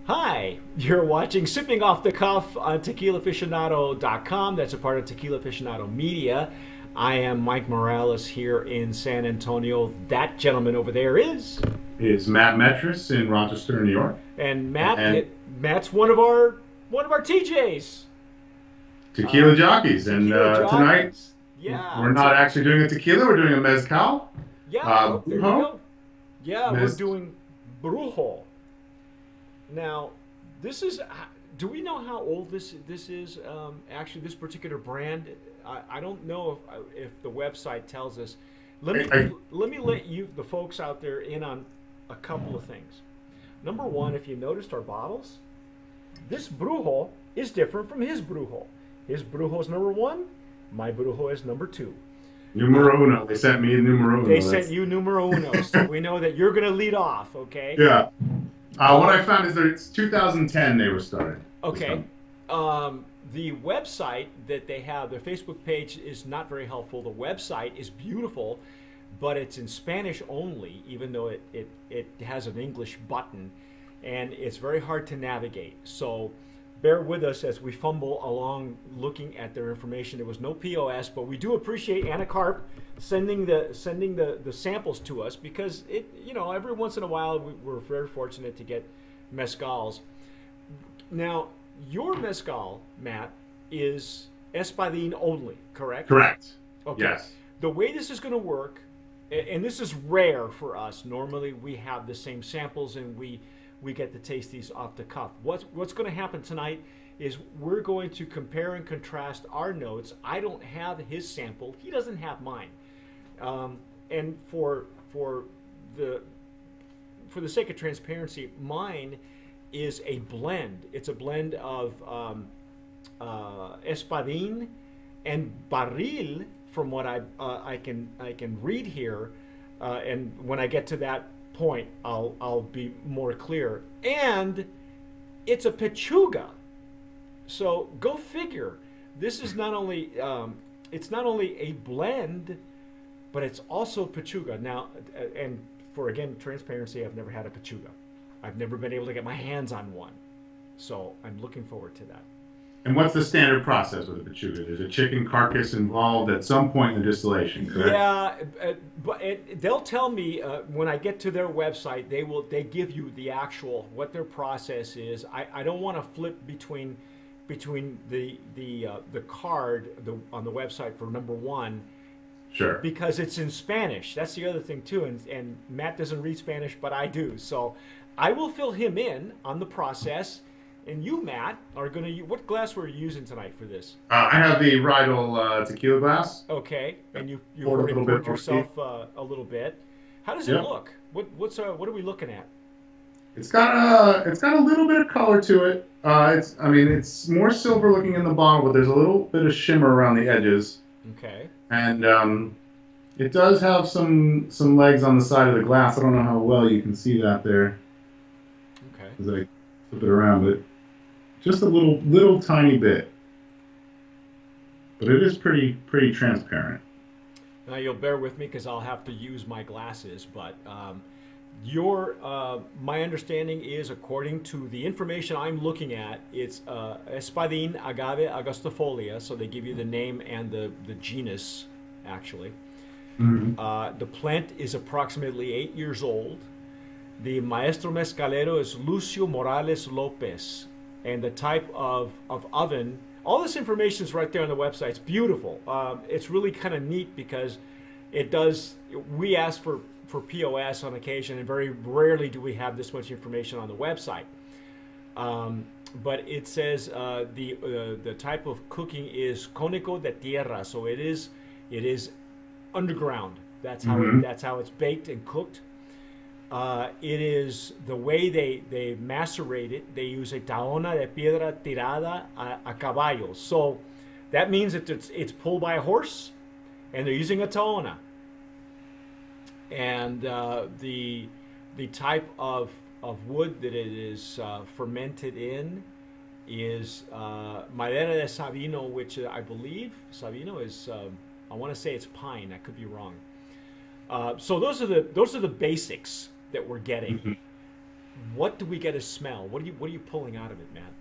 Hi, you're watching Sipping Off the Cuff on TequilaAficionado.com. That's a part of Tequila Aficionado Media. I am Mike Morales here in San Antonio. That gentleman over there Is Matt Metris in Rochester, New York, and and Matt's one of our TJs, tequila jockeys. And tequila tonight jockeys. Yeah, we're not actually doing a tequila; we're doing a mezcal. yeah. Oh, there you Brujo. go. Yeah, we're Mez- doing Brujo. Now, this is. Do we know how old this is? Actually, this particular brand. I don't know if the website tells us. Let me let you, the folks out there, in on a couple of things. Number one, if you noticed our bottles, this Brujo is different from his Brujo. His Brujo is number one. My Brujo is number two. Numero uno. They sent me a numero uno. They sent you numero uno, so we know that you're going to lead off. Okay. Yeah. What I found is that it's 2010 they were started. Okay. The website that they have, their Facebook page, is not very helpful. The website is beautiful, but it's in Spanish only, even though it has an English button, and it's very hard to navigate. So bear with us as we fumble along looking at their information. There was no POS, but we do appreciate Anna Carp sending the samples to us, because every once in a while we're very fortunate to get mezcals. Now, your mezcal, Matt, is Espadin only, correct? Correct. Okay. Yes. The way this is going to work, and this is rare for us. Normally, we have the same samples and we get to taste these off the cuff. What's going to happen tonight is we're going to compare and contrast our notes. I don't have his sample. He doesn't have mine. And for the sake of transparency, mine is a blend. It's a blend of Espadin and Barril, from what I can read here, and when I get to that point, I'll be more clear. And it's a Pechuga, so go figure. This is not only it's not only a blend, but it's also Pechuga. Now, and for again transparency, I've never had a Pechuga. I've never been able to get my hands on one, so I'm looking forward to that. And what's the standard process with a pechuga? There's a chicken carcass involved at some point in the distillation, correct? Yeah, but they'll tell me when I get to their website. They give you the actual what their process is. I don't want to flip between the card on the website for number one. Sure. Because it's in Spanish. That's the other thing too. And Matt doesn't read Spanish, but I do. So I will fill him in on the process. And you, Matt, are going to... What glass were you using tonight for this? I have the Rydell tequila glass. Okay. And you've Poured a already little bit poured more yourself a little bit. How does it Yep. look? What are we looking at? It's got a little bit of color to it. It's more silver looking in the bottle, but there's a little bit of shimmer around the edges. Okay. And it does have some legs on the side of the glass. I don't know how well you can see that there Okay. as I flip it around, but just a little tiny bit. But it is pretty transparent. Now you'll bear with me because I'll have to use my glasses, but my understanding is, according to the information I'm looking at, it's Espadin agave angustifolia, so they give you the name and the genus, actually. Mm-hmm. The plant is approximately 8 years old. The maestro mezcalero is Lucio Morales Lopez, and the type of oven. All this information is right there on the website. It's beautiful. It's really kind of neat because it does. We ask for POS on occasion, and very rarely do we have this much information on the website. But it says the type of cooking is cónico de tierra, so it is underground. That's how that's how it's baked and cooked. It is the way they macerate it. They use a taona de piedra tirada a caballo. So that means that it's pulled by a horse, and they're using a taona. And the type of wood that it is fermented in is madera de Sabino, which I believe Sabino is. I want to say it's pine. I could be wrong. So those are the basics that we're getting. what do we get as smell? What are you pulling out of it, Matt?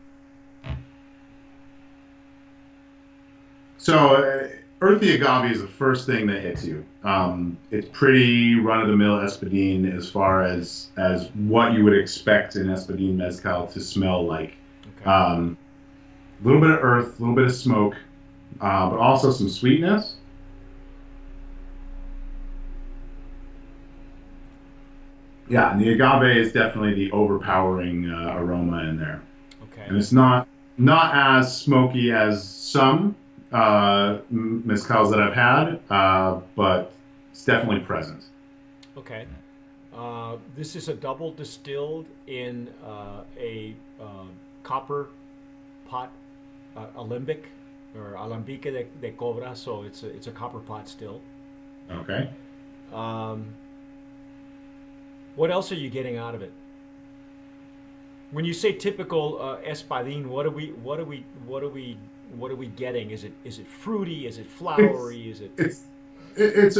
So, earthy agave is the first thing that hits you. It's pretty run-of-the-mill Espadin as far as what you would expect an Espadin mezcal to smell like. Okay. A little bit of earth, a little bit of smoke, but also some sweetness. Yeah, and the agave is definitely the overpowering aroma in there. Okay. And it's not as smoky as some mezcals that I've had, but it's definitely present. Okay. This is a double distilled in a copper pot, alembic or alambique de cobra, so it's a copper pot still. Okay. What else are you getting out of it? When you say typical Espadin, what are we getting? Is it fruity? Is it flowery? It's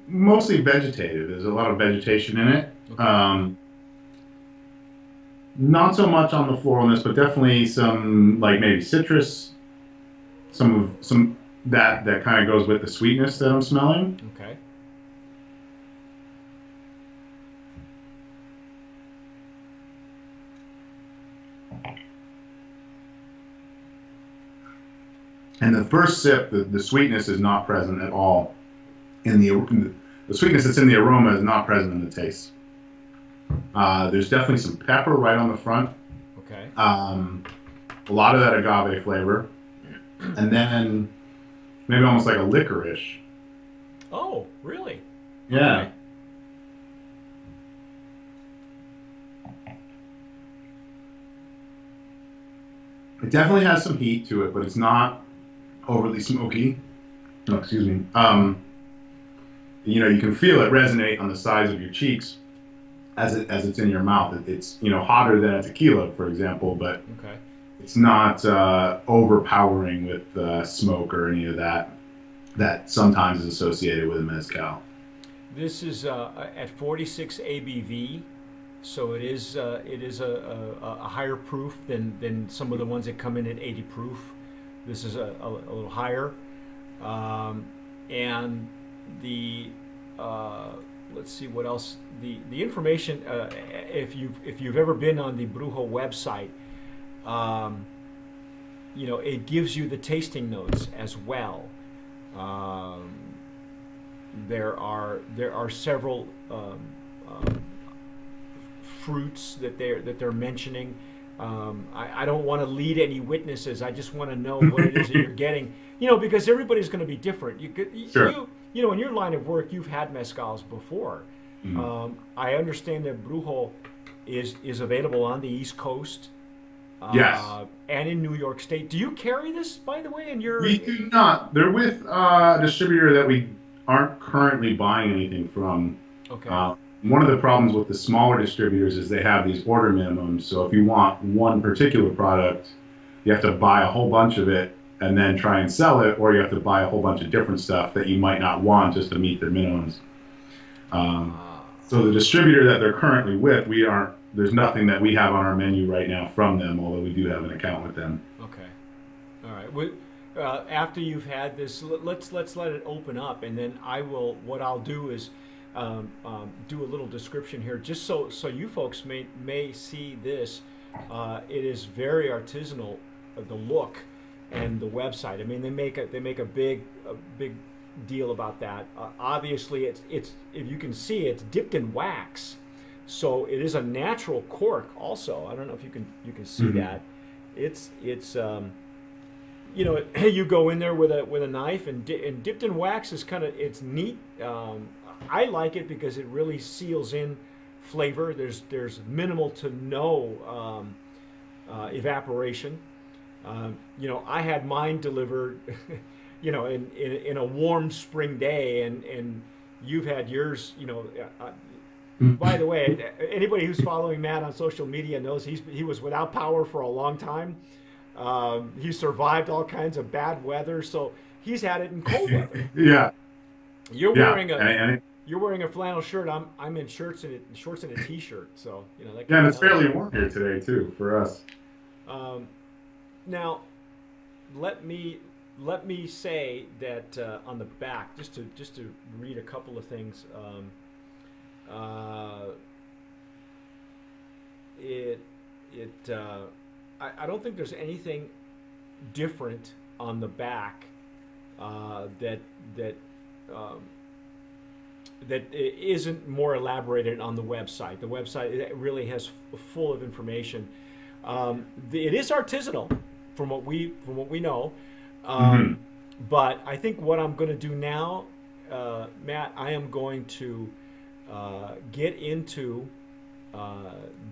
mostly vegetative. There's a lot of vegetation in it. Okay. Not so much on the floralness, but definitely some like maybe citrus, some that kind of goes with the sweetness that I'm smelling. Okay. And the first sip, the sweetness is not present at all. The sweetness that's in the aroma is not present in the taste. There's definitely some pepper right on the front. Okay. A lot of that agave flavor, and then maybe almost like a licorice. Oh, really? Yeah. Okay. It definitely has some heat to it, but it's not overly smoky. Oh, excuse me. You can feel it resonate on the sides of your cheeks as it's in your mouth. It's hotter than a tequila, for example, but Okay. it's not overpowering with smoke or any of that sometimes is associated with a mezcal. This is at 46 ABV, so it is a higher proof than some of the ones that come in at 80 proof. This is a little higher, and the let's see what else. The information, if you've ever been on the Brujo website, it gives you the tasting notes as well. There are several fruits that they're mentioning. I don't want to lead any witnesses. I just want to know what it is that you're getting. Because everybody's going to be different. Sure. In your line of work, you've had mezcals before. Mm-hmm. I understand that Brujo is available on the East Coast. Yes. And in New York State. Do you carry this, by the way? We do not. They're with a distributor that we aren't currently buying anything from. Okay. One of the problems with the smaller distributors is they have these order minimums. So if you want one particular product, you have to buy a whole bunch of it and then try and sell it, or you have to buy a whole bunch of different stuff that you might not want just to meet their minimums. So the distributor that they're currently with, there's nothing that we have on our menu right now from them, although we do have an account with them. Okay. All right. After you've had this, let's let it open up, and then what I'll do is do a little description here, just so you folks may see this. It is very artisanal, the look and the website. I mean, they make a big deal about that. Obviously, it's if you can see, it's dipped in wax, so it is a natural cork. Also, I don't know if you can see Mm-hmm. that. It's you go in there with a knife and dipped in wax is it's neat. I like it because it really seals in flavor. There's minimal to no evaporation. I had mine delivered, in a warm spring day, and you've had yours. By the way, anybody who's following Matt on social media knows he was without power for a long time. He survived all kinds of bad weather, so he's had it in cold weather. Yeah. You're Yeah. wearing you're wearing a flannel shirt. I'm in shorts and a t-shirt. So that. Yeah, and it's fairly warm here today too for us. Now, let me say that on the back, just to read a couple of things. I don't think there's anything different on the back that isn't more elaborated on the website. The website, it really has full of information. It is artisanal, from what we know. But I think what I'm going to do now, Matt, I am going to get into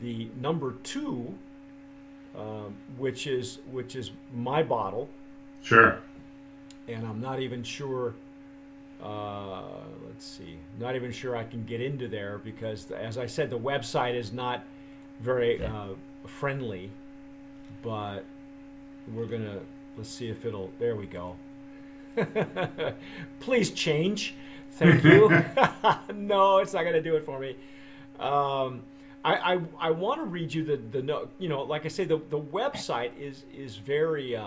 the number 2, which is my bottle. Sure. And I'm not even sure. Let's see. Not even sure I can get into there because, as I said, the website is not very friendly. But we're gonna let's see if it'll. There we go. Please change. Thank you. No, it's not gonna do it for me. I want to read you the note. Like I say, the website is very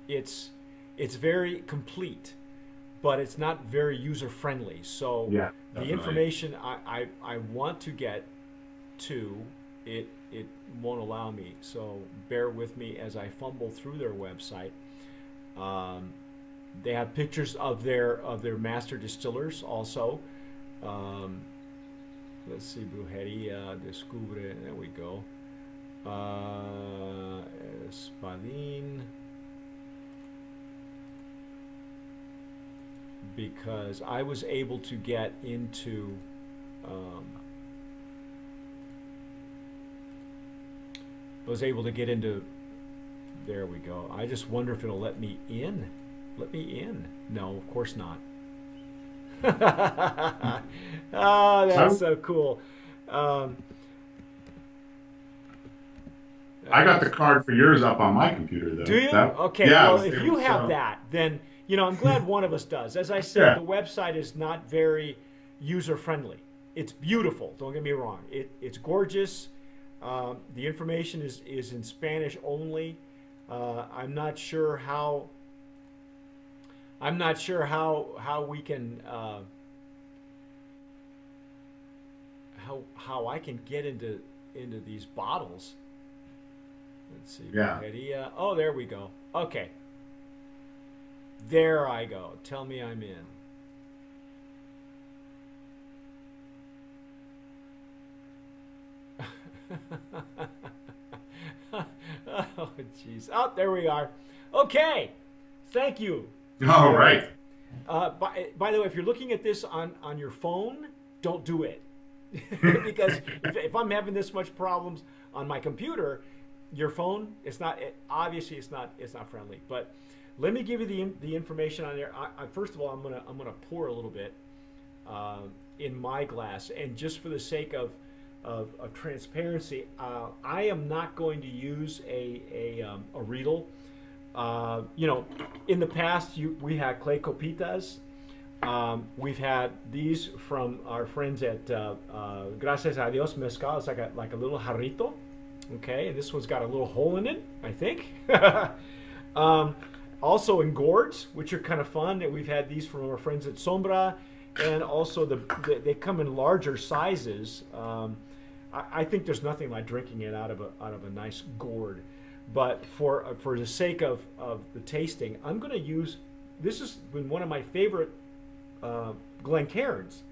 it's very complete, but it's not very user friendly. So yeah, the information I want to get to it won't allow me. So bear with me as I fumble through their website. They have pictures of their master distillers also. Let's see, Brujería Descubre. There we go. Espadin. Because I was able to get into there we go. I just wonder if it'll let me in. Let me in. No, of course not. Oh, that's so cool. I got the card for yours up on my computer, though. Do you? Okay. Yeah, well, if you have that, then I'm glad one of us does. As I said, the website is not very user-friendly. It's beautiful. Don't get me wrong. It's gorgeous. The information is in Spanish only. I'm not sure how we can how I can get into these bottles. Let's see. Yeah. Oh, there we go. Okay. There I go. Tell me I'm in. Oh, jeez. Oh, there we are. Okay. Thank you. All right. By the way, if you're looking at this on your phone, don't do it. Because if I'm having this much problems on my computer, your phone, obviously it's not friendly. But let me give you the information on there. First of all, I'm gonna pour a little bit in my glass, and just for the sake of transparency, I am not going to use a riedel. In the past, we had clay copitas. We've had these from our friends at Gracias a Dios Mezcal. It's like a little jarrito. Okay, and this one's got a little hole in it, I think. Also in gourds, which are kind of fun. And we've had these from our friends at Sombra, and also they come in larger sizes. I think there's nothing like drinking it out of a nice gourd. But for the sake of the tasting, I'm going to use, this has been one of my favorite Glencairns,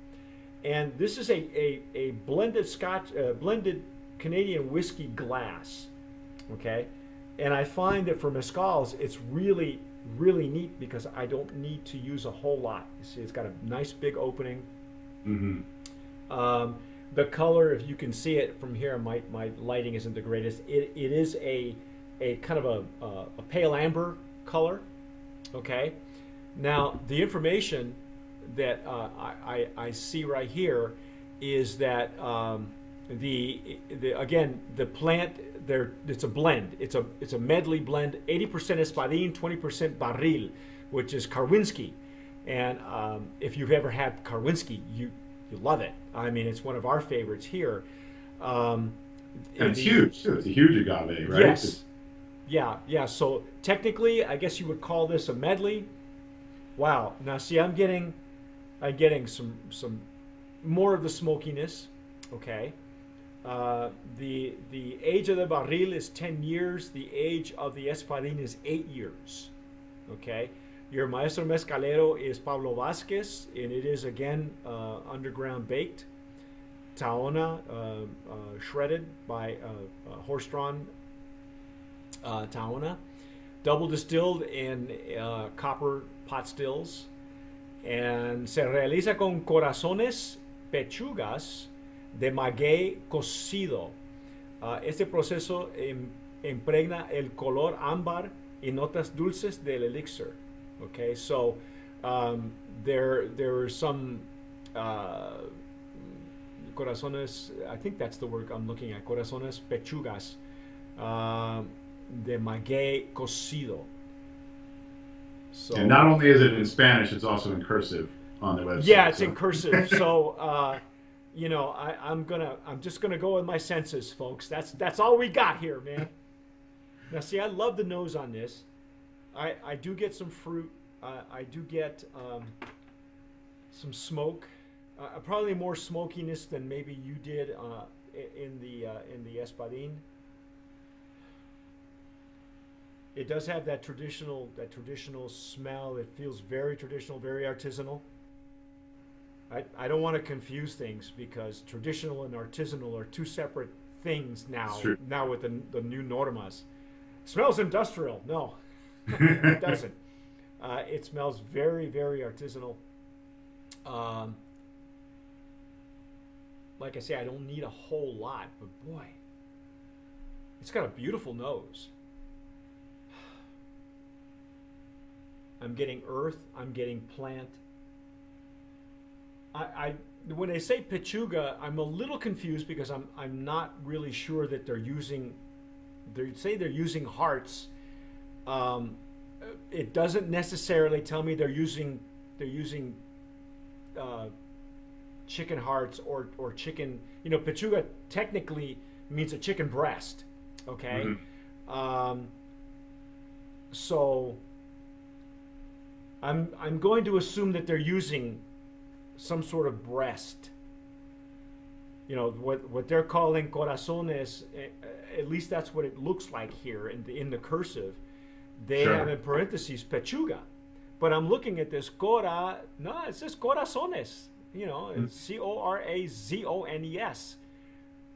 and this is a blended blended Canadian whiskey glass. Okay, and I find that for mezcals, it's really neat because I don't need to use a whole lot. You see, it's got a nice big opening. Mm-hmm. The color, if you can see it from here, my lighting isn't the greatest. It is a kind of a pale amber color. Okay, now the information that I see right here is that the plant there, it's a blend. It's a medley blend. 80% Espadin, 20% Barril, which is Karwinski, And if you've ever had Karwinski, you love it. I mean, it's one of our favorites here. And it's huge too. It's a huge agave, right? Yes. Yeah. So technically, I guess you would call this a medley. Wow. Now, see, I'm getting some more of the smokiness. Okay. The age of the barril is 10 years. The age of the Espadin is 8 years. Okay. Your maestro mezcalero is Pablo Vasquez, and it is again underground baked. Taona, shredded by horse-drawn Taona, double distilled in copper pot stills, and se realiza con corazones pechugas de maguey cocido. Este proceso impregna el color ámbar y notas dulces del elixir. Okay, so there are some corazones, I think that's the word I'm looking at, corazones pechugas de maguey cocido. So, and not only is it in Spanish, it's also in cursive on the website. Yeah, it's in cursive. So, you know, I'm just gonna go with my senses, folks. That's all we got here, man. Now, see, I love the nose on this. I do get some fruit. I do get some smoke. Probably more smokiness than maybe you did in the Espadin. It does have that traditional smell. It feels very traditional, very artisanal. I don't want to confuse things because traditional and artisanal are two separate things now. Now with the new normas, smells industrial. No, it doesn't. It smells very, very artisanal. Like I say, I don't need a whole lot, but boy, it's got a beautiful nose. I'm getting earth. I'm getting plant. When they say Pechuga, I'm a little confused because I'm not really sure that they're using. They say they're using hearts. It doesn't necessarily tell me they're using chicken hearts or chicken. You know, Pechuga technically means a chicken breast. Okay, so I'm going to assume that they're using some sort of breast. You know, what they're calling corazones, at least that's what it looks like here in the cursive. They have in parentheses Pechuga. But I'm looking at this it says corazones. You know, it's Corazones.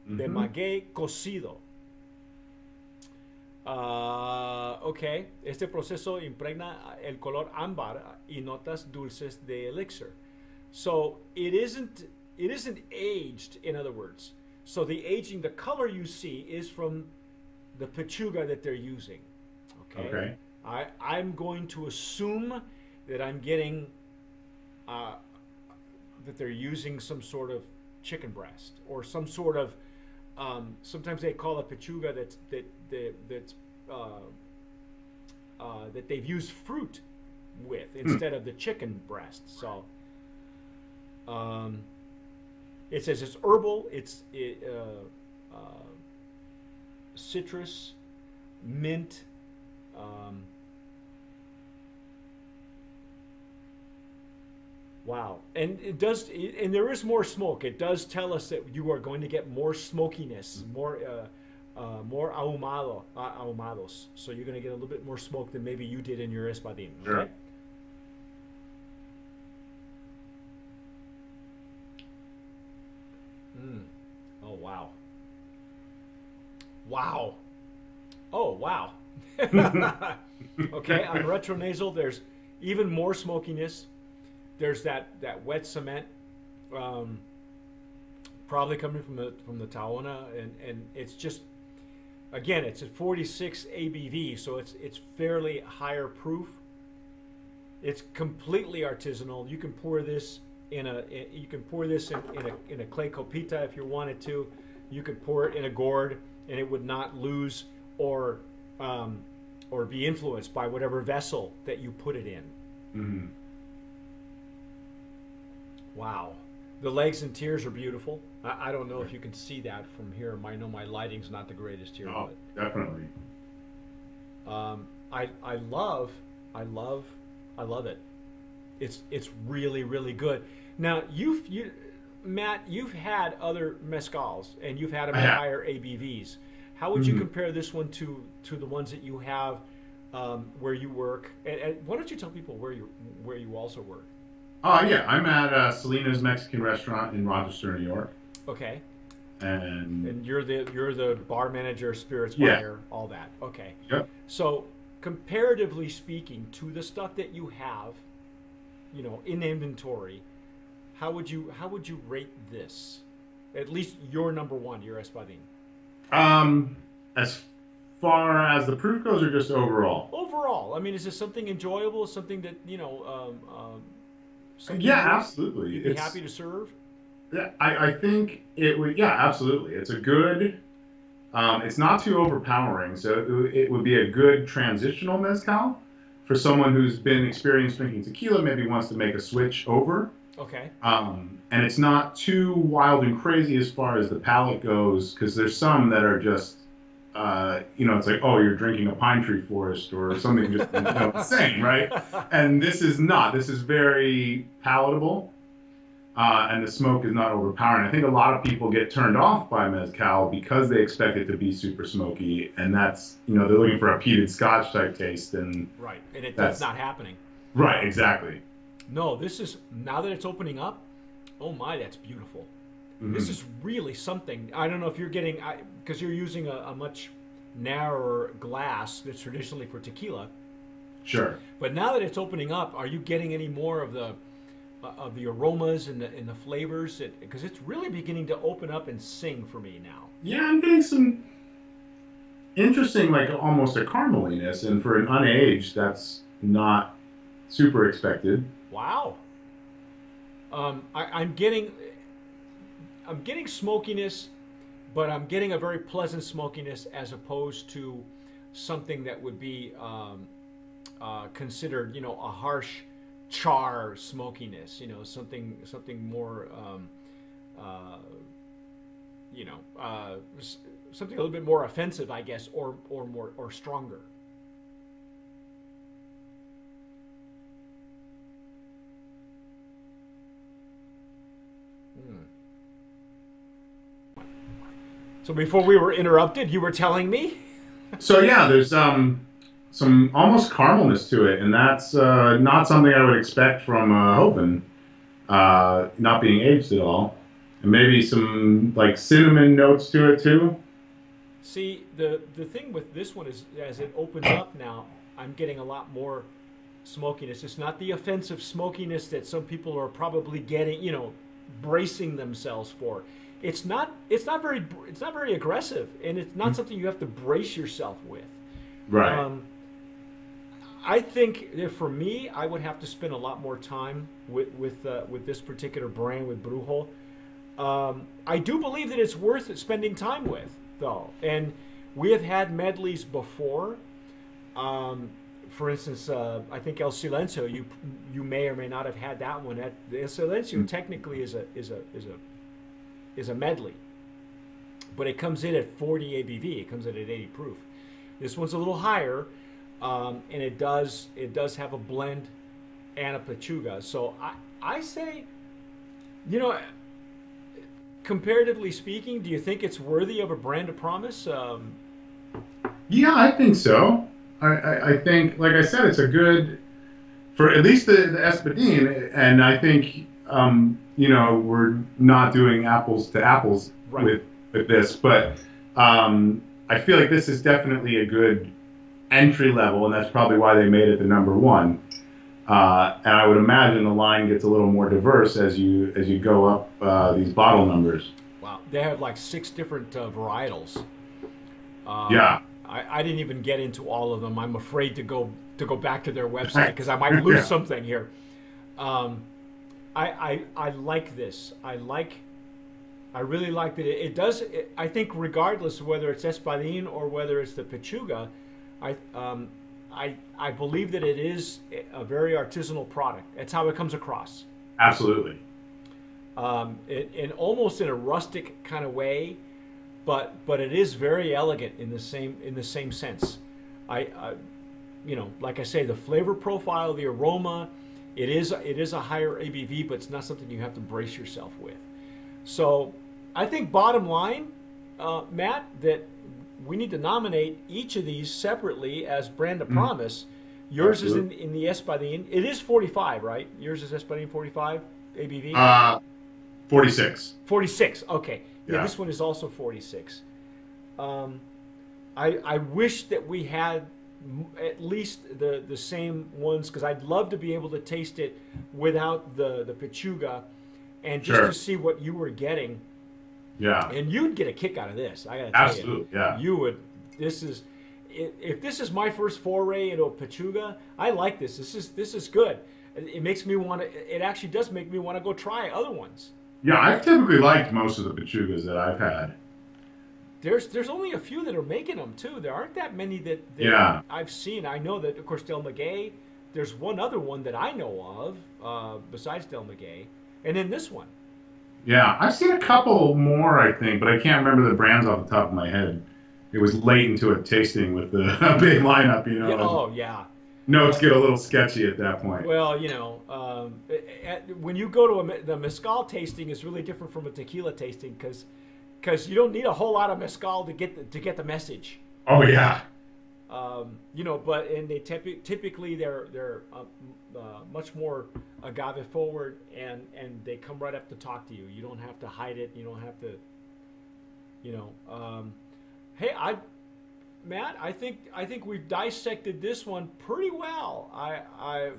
De maguey cocido. Okay, este proceso impregna el color ámbar y notas dulces de elixir. So it isn't aged, in other words. So the aging, the color you see is from the Pechuga that they're using. Okay. I'm going to assume that I'm getting that they're using some sort of chicken breast or some sort of sometimes they call it Pechuga that they've used fruit with instead of the chicken breast. So it says it's herbal, it's citrus, mint. Wow, and it does, and there is more smoke. It does tell us that you are going to get more smokiness, more ahumados. So you're going to get a little bit more smoke than maybe you did in your Espadin. Okay. Sure. Oh wow. Wow. Oh wow. Okay, on retronasal, there's even more smokiness. There's that wet cement, probably coming from the Taona, and it's just, again, it's at 46 ABV, so it's fairly higher proof. It's completely artisanal. You can pour this in a clay copita if you wanted to. You could pour it in a gourd, and it would not lose or be influenced by whatever vessel that you put it in. Wow. The legs and tiers are beautiful. I don't know if you can see that from here. I know my lighting's not the greatest here. Oh, definitely. I love it. It's really, really good. Now Matt, you've had other mezcals and you've had them at higher ABVs. How would you compare this one to the ones that you have where you work? And why don't you tell people where you also work? Yeah, I'm at Selena's Mexican restaurant in Rochester, New York. Okay. And you're the bar manager, spirits buyer, all that. Okay. Yep. So comparatively speaking to the stuff that you have, in inventory, how would you rate this? At least your number one, your Espadin. As far as the proof goes, or just overall? Overall, I mean, is this something enjoyable? Something that something absolutely. You'd be happy to serve. Yeah, I think it would. Yeah, absolutely. It's a good. It's not too overpowering, so it would be a good transitional mezcal for someone who's been experienced drinking tequila, maybe wants to make a switch over. Okay. And it's not too wild and crazy as far as the palate goes, because there's some that are just, it's like, oh, you're drinking a pine tree forest or something just insane, right? And this is not. This is very palatable. And the smoke is not overpowering. I think a lot of people get turned off by mezcal because they expect it to be super smoky, and that's, they're looking for a peated Scotch type taste, and right, and that's not happening. Right, exactly. No, this is, now that it's opening up, oh my, that's beautiful. Mm-hmm. This is really something. I don't know if you're getting, because you're using a much narrower glass that's traditionally for tequila. Sure. But now that it's opening up, are you getting any more of the aromas and the flavors? Because it's really beginning to open up and sing for me now. Yeah, I'm getting some interesting, like almost a carameliness, and for an unaged, that's not super expected. Wow. I'm getting smokiness, but I'm getting a very pleasant smokiness as opposed to something that would be considered, a harsh char smokiness, something more, something a little bit more offensive, I guess, or stronger. So before we were interrupted, you were telling me? So yeah, there's some almost caramelness to it, and that's not something I would expect from Hoven, not being aged at all. And maybe some like cinnamon notes to it too. See, the thing with this one is, as it opens up now, I'm getting a lot more smokiness. It's not the offensive smokiness that some people are probably getting, bracing themselves for. It's not very aggressive, and it's not something you have to brace yourself with. Right. I think that for me, I would have to spend a lot more time with this particular brand, with Brujo. I do believe that it's worth spending time with, though. And we have had medleys before. For instance, I think El Silencio. You may or may not have had that one. El Silencio technically is a medley, but it comes in at 40 ABV. It comes in at 80 proof. This one's a little higher, and it does have a blend and a Pechuga. So I say, comparatively speaking, do you think it's worthy of a brand of promise? Yeah, I think so. I think, like I said, it's a good, for at least the Espadin, and I think, we're not doing apples to apples with this, but I feel like this is definitely a good entry level, and that's probably why they made it the number one. And I would imagine the line gets a little more diverse as you go up these bottle numbers. Wow, they have like 6 different varietals. Yeah. I didn't even get into all of them. I'm afraid to go back to their website because I might lose something here. I like this. I really like that. It does. I think regardless of whether it's Espadin or whether it's the Pechuga, I believe that it is a very artisanal product. That's how it comes across. Absolutely. almost in a rustic kind of way, but it is very elegant in the same sense. Like I say, the flavor profile, the aroma, it is a higher ABV, but it's not something you have to brace yourself with. So I think bottom line, Matt, that we need to nominate each of these separately as brand of promise. Yours Absolutely. Is in the Espadin. It is 45, right? Yours is Espadin 45 ABV? 46. 46, okay. Yeah, Yeah. This one is also 46. I wish that we had at least the same ones, because I'd love to be able to taste it without the Pechuga and just Sure. to see what you were getting. Yeah. And you'd get a kick out of this. I gotta tell Absolutely, you. yeah. You would. If this is my first foray into a Pechuga, I like this. This is good. It makes me want to. It actually does make me want to go try other ones. Yeah, I've typically liked most of the Pechugas that I've had. There's only a few that are making them too. There aren't that many that Yeah. I've seen. I know that, of course, Del Maguey. There's one other one that I know of besides Del Maguey, and then this one. Yeah, I've seen a couple more, I think, but I can't remember the brands off the top of my head. It was late into a tasting with the big lineup, you know. Yeah, oh yeah. Notes get a little sketchy at that point. Well, when you go to the mezcal tasting, is really different from a tequila tasting because you don't need a whole lot of mezcal to get the message. Oh yeah. But they typically they're much more agave forward, and they come right up to talk to you. You don't have to hide it. You don't have to. Hey, Matt, I think we've dissected this one pretty well.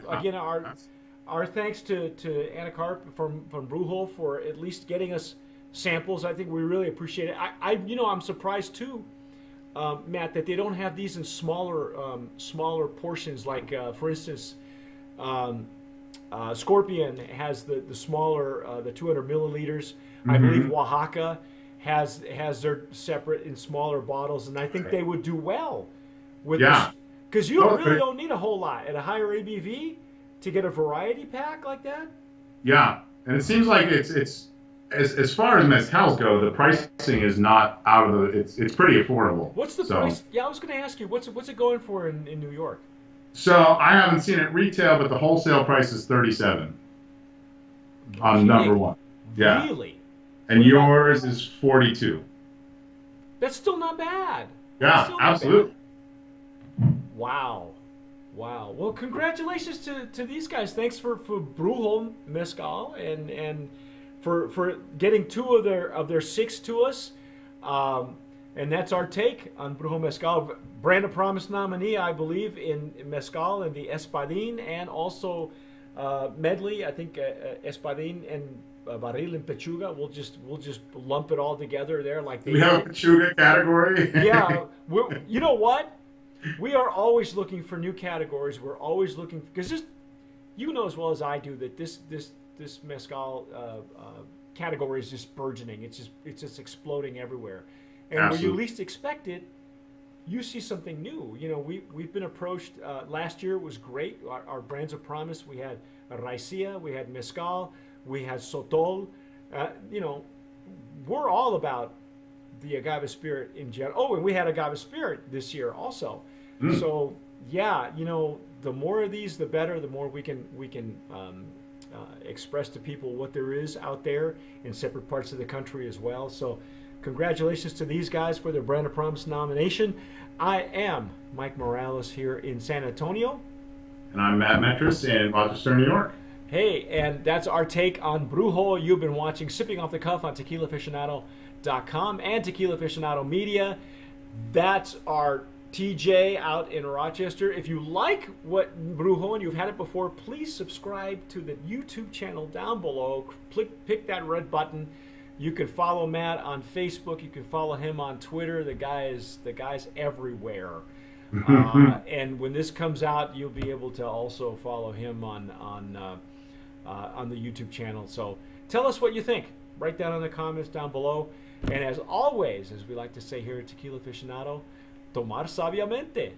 Again, our thanks to Anna Karp from Brujo for at least getting us samples. I think we really appreciate it. I'm surprised too, Matt, that they don't have these in smaller portions. Like for instance, Scorpion has the smaller, the 200 milliliters. Mm-hmm. I believe Oaxaca has their separate in smaller bottles, and I think they would do well with this, because you really don't need a whole lot at a higher ABV to get a variety pack like that. Yeah, and it seems like it's as far as mezcals go, the pricing is not out of the. It's pretty affordable. What's the price? Yeah, I was going to ask you, what's it going for in New York? So I haven't seen it retail, but the wholesale price is $37 on number one. Yeah. Really? And yours is $42. That's still not bad. Yeah, absolutely. Wow. Well, congratulations to these guys. Thanks for Brujo Mezcal and for getting two of their six to us. And that's our take on Brujo Mezcal. Brand of Promise nominee, I believe, in Mezcal and the Espadin, and also medley. I think Espadin and Barril and Pechuga. We'll just lump it all together there, like we have a Pechuga category. Yeah, you know what? We are always looking for new categories. We're always looking, because this, you know as well as I do, that this mezcal category is just burgeoning. It's just exploding everywhere, and Absolutely. when you least expect it, you see something new. We've been approached. Last year was great. Our brands of promise. We had Raicilla, we had Mezcal, we had Sotol. We're all about the agave spirit in general. Oh, and we had agave spirit this year also. So yeah, the more of these, the better. The more we can express to people what there is out there in separate parts of the country as well. So congratulations to these guys for their Brand of Promise nomination. I am Mike Morales here in San Antonio. And I'm Matt Metris in Rochester, New York. Hey, and that's our take on Brujo. You've been watching Sipping Off the Cuff on TequilaAficionado.com and Tequila Aficionado Media. That's our TJ out in Rochester. If you like what Brujo and you've had it before, please subscribe to the YouTube channel down below. Pick that red button. You can follow Matt on Facebook. You can follow him on Twitter. The guy's everywhere. And when this comes out, you'll be able to also follow him on the YouTube channel. So tell us what you think. Write down in the comments down below. And as always, as we like to say here at Tequila Aficionado, tomar sabiamente.